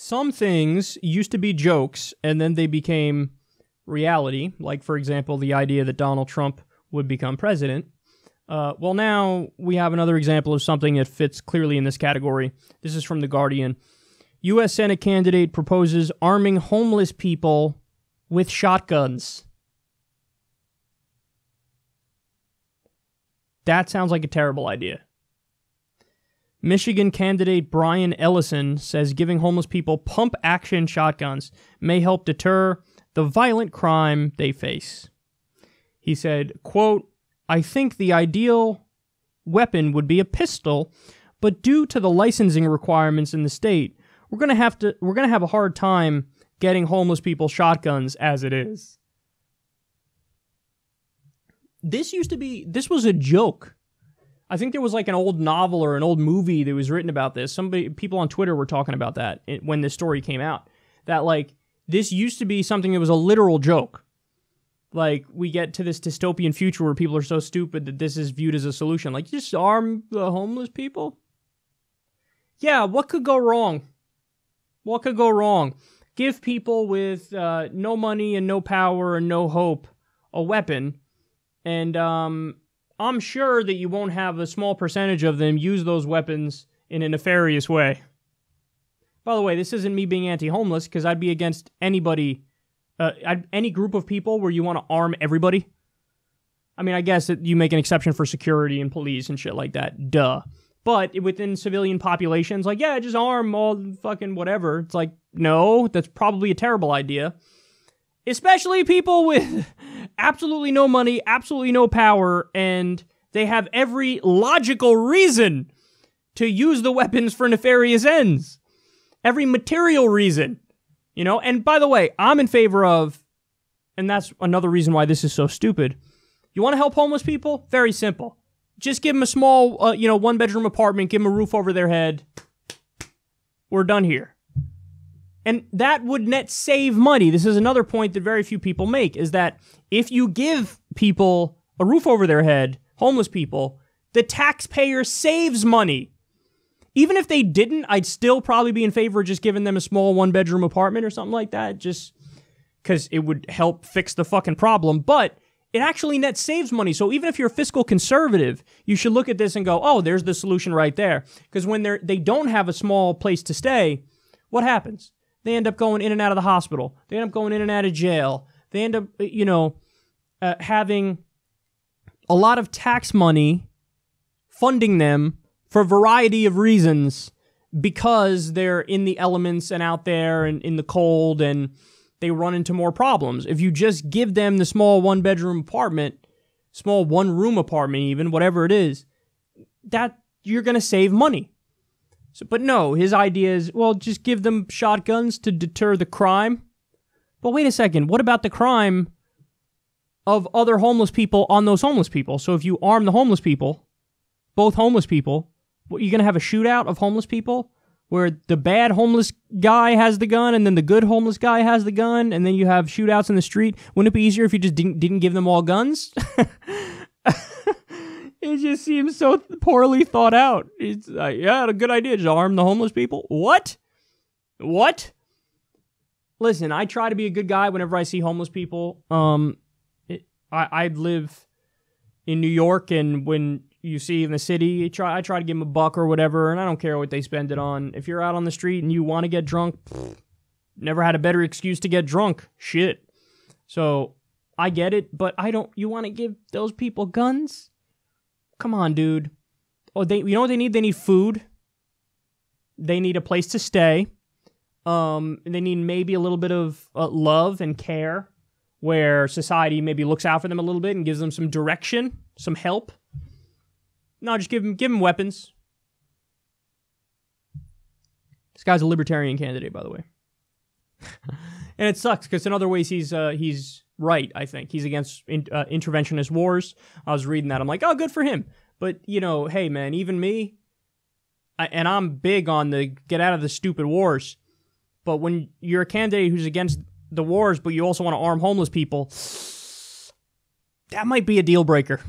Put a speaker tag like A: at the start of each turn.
A: some things used to be jokes, and then they became reality, like, for example, the idea that Donald Trump would become president. Well, now we have another example of something that fits clearly in this category. This is from The Guardian. U.S. Senate candidate proposes arming homeless people with shotguns. That sounds like a terrible idea. Michigan candidate Brian Ellison says giving homeless people pump-action shotguns may help deter the violent crime they face. He said, quote, I think the ideal weapon would be a pistol, but due to the licensing requirements in the state, we're going to have a hard time getting homeless people shotguns as it is. This was a joke. I think there was like an old novel or an old movie that was written about this. People on Twitter were talking about that when this story came out. That like, this used to be something that was a literal joke. Like, we get to this dystopian future where people are so stupid that this is viewed as a solution. Like, just arm the homeless people? Yeah, what could go wrong? What could go wrong? Give people with no money and no power and no hope a weapon, and I'm sure that you won't have a small percentage of them use those weapons in a nefarious way. By the way, this isn't me being anti-homeless, because I'd be against anybody, any group of people where you want to arm everybody. I mean, I guess that you make an exception for security and police and shit like that. Duh. But within civilian populations, like, yeah, just arm all fucking whatever. It's like, no, that's probably a terrible idea. Especially people with absolutely no money, absolutely no power, and they have every logical reason to use the weapons for nefarious ends. Every material reason, you know? And by the way, I'm in favor of, and that's another reason why this is so stupid. You want to help homeless people? Very simple. Just give them a small, one-bedroom apartment, give them a roof over their head. We're done here. And that would net save money. This is another point that very few people make, is that if you give people a roof over their head, homeless people, the taxpayer saves money. Even if they didn't, I'd still probably be in favor of just giving them a small one-bedroom apartment or something like that, just because it would help fix the fucking problem. But it actually net saves money. So even if you're a fiscal conservative, you should look at this and go, oh, there's the solution right there. Because when they don't have a small place to stay, what happens? They end up going in and out of the hospital. They end up going in and out of jail. They end up, having a lot of tax money funding them for a variety of reasons, because they're in the elements and out there and in the cold, and they run into more problems. If you just give them the small one-bedroom apartment, small one-room apartment even, whatever it is, that you're going to save money. So, but no, his idea is, well, just give them shotguns to deter the crime. But wait a second, what about the crime of other homeless people on those homeless people? So if you arm the homeless people, both homeless people, what, you're going to have a shootout of homeless people where the bad homeless guy has the gun and then the good homeless guy has the gun, and then you have shootouts in the street? Wouldn't it be easier if you just didn't give them all guns? It just seems so poorly thought out. It's like, yeah, a good idea, just arm the homeless people. What? Listen, I try to be a good guy whenever I see homeless people. I live in New York, and when you see in the city, I try to give them a buck or whatever, and I don't care what they spend it on. If you're out on the street and you want to get drunk, never had a better excuse to get drunk. Shit. So, I get it, but you want to give those people guns? Come on, dude. Oh, you know what they need? They need food. They need a place to stay. And they need maybe a little bit of love and care, where society maybe looks out for them a little bit and gives them some direction, some help. No, just give them weapons. This guy's a Libertarian candidate, by the way. And it sucks, because in other ways he's right, I think. He's against interventionist wars. I was reading that. I'm like, oh, good for him. But, hey, man, even me, and I'm big on the get out of the stupid wars. But when you're a candidate who's against the wars, but you also want to arm homeless people, that might be a deal breaker.